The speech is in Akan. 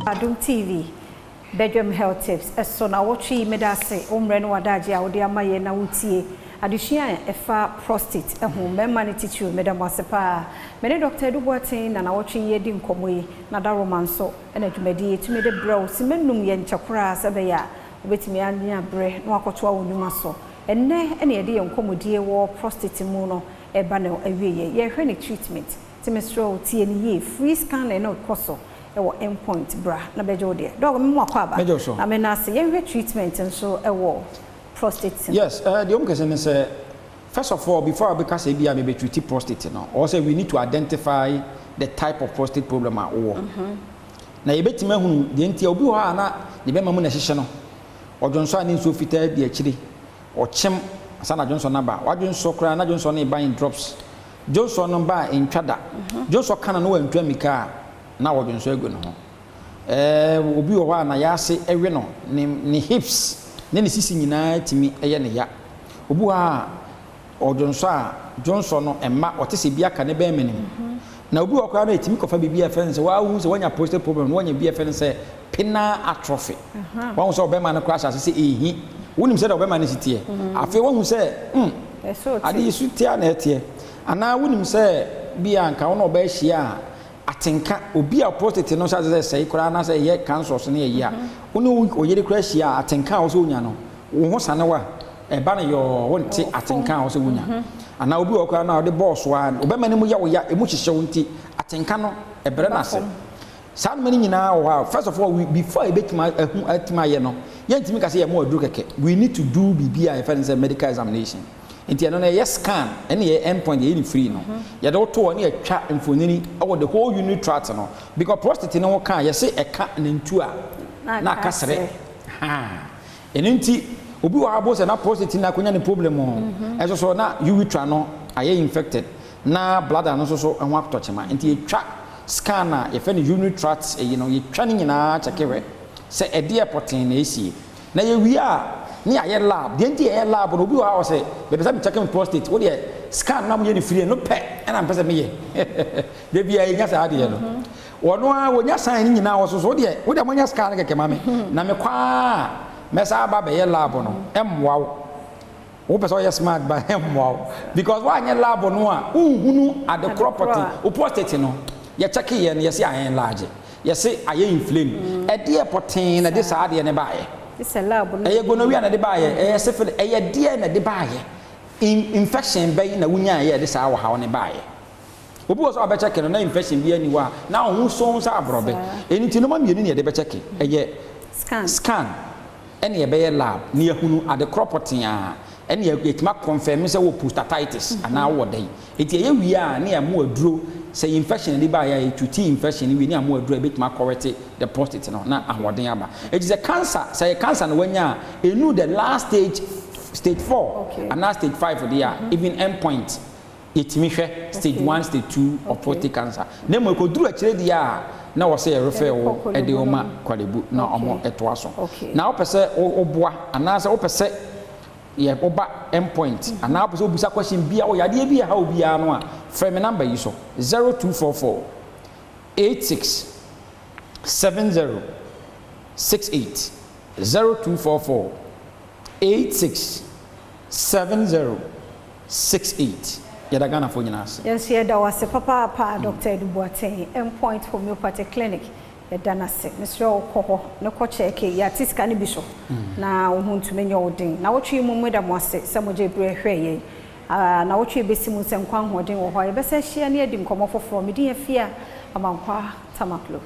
Adom TV, Badwam Health Tips. So na watchi medase umre no wadaje a wode amaye na wutie. Adusua efa prostate ehun memma ne titiri medamosepa. Me Dr. Duboatin na watchi yedi nkomo yi na da romanso na dwumadi etumi de brew simenum ye nchakura sabeya obetimi anya bre no akoto awonuma so. Enne ene yede nkomodie wo prostate mu no eba na awieye. Ye hwe ne treatment. Timestro tie ni ye free scan na no koso. Ewo endpoint bra na bejo de dog me mo akwa ba na me na se ye treatment nso ewo prostate. Yes, the question is first of all, before I because I be treat prostate now, also we need to identify the type of prostate problem at all. Na ye betime hu de ntia obi ho ana de be mamu na hihye no odwonso ani so fita de akire o chem sana Johnson na ba wadwonso kra na Johnson na buying drops Johnson no ba entwada Johnson kana no wantu amika na wodwonso egu no ho obi wo ha na ya se ewe no ni hips ne sisi nyina timi eye ne ya obi ha odwonso a Johnson no emma otese bia ka ne be menim na obi wo kwa na timi kofa bibia fe se wa hu se wanya prostate problem no wanya bia fe se penile atrophy wa hu se obema na crash ase ehi wonim se da obema na sitie afi wa hu se ade su tia na etie ana wonim se bia nka wo no ba hia atenka obi a prostate no say say kura na say ye cancer so na ye ya woni oyere kura hia atenka wo so onya no wo ho sane wa e ba na yo wonte atenka wo so onya ana obi wo kura na de boss wa obema ne mu ya wo ya emu hihye wonti atenka no e bere na se san many nyina wo first of all before e betima atima ye no ye ntimi ka say ye mo aduru keke we need to do bibia e fa say medical examination. Inti no na scan ene ye endpoint ye ni free no ye de to one ye twa mfonini over the whole unit tract no because prostate no kan ye say e ka na ntu a na kasere enenti obi wa abo se na prostate na konya ne problem o so na urethra no aye infected na bladder no so ho aktochema enti ye twa scan na ye fe ne unit tract ye no ye twa ne nyina chekewe se e de potin na esi na ye wi a ni aye lab de nti aye lab no bi wa o say be be checking prostate wo de scan na mo ye ni free no pe na pese me ye de bia ye nya sa ade ye no wono a wonya san ni nyina wo so de wo de mo nya scan keke ma me na me kwa me sa ba be ye lab no emwa wo pese o ye smart ba emwa because wa nya lab no a unhunu at the property o prostate no ye check ye no ye say aye large ye say aye inflame e de potin na de sa ade ne ba ye this lab no gonorrhea na de baaye syphilis de na de baaye infection be na wunya ye de saa wa ha ne baaye obi wo so abecha ke no na infection bi ani wa na ohun so sa abrobe enti no ma mienu ne de becha ke scan ene ye be lab ne yahunu ade cropotin a ene ye etima confirm say wo prostatitis ana wo dai enti ye wi a ne ya mo aduro say infection de baaye tuti infection wi ne mo aduro betima correct the prostate no na ahoden aba it is a cancer say cancer no wanya enu the last stage 4 and now stage 5 there even endpoint itimi hwe stage 1 stage 2 of prostate cancer na mo ko duru akire dia na wo say refer wo e de oma kwalebu na omo etoaso na wo pese oboa ana say wo pese ye oba endpoint ana wo pese obusa question bia wo yade bia ha obia no a frame number yi so 0244 86 70 68 0244 86 70 68 yada gana fo nyina ase yes ye da wase papa Dr. Duboatin endpoint homeopathic clinic ye dana se Mr. Okoho ne ko check ya tiska ne bi so na ohuntume nya odin na wotwe mu mu da mo ase samoje bre hwe ye na wotwe besi mu se nkwa hoden wo ho ye bese hia ne adi nkomo foforo me din afia amankwa tamaklo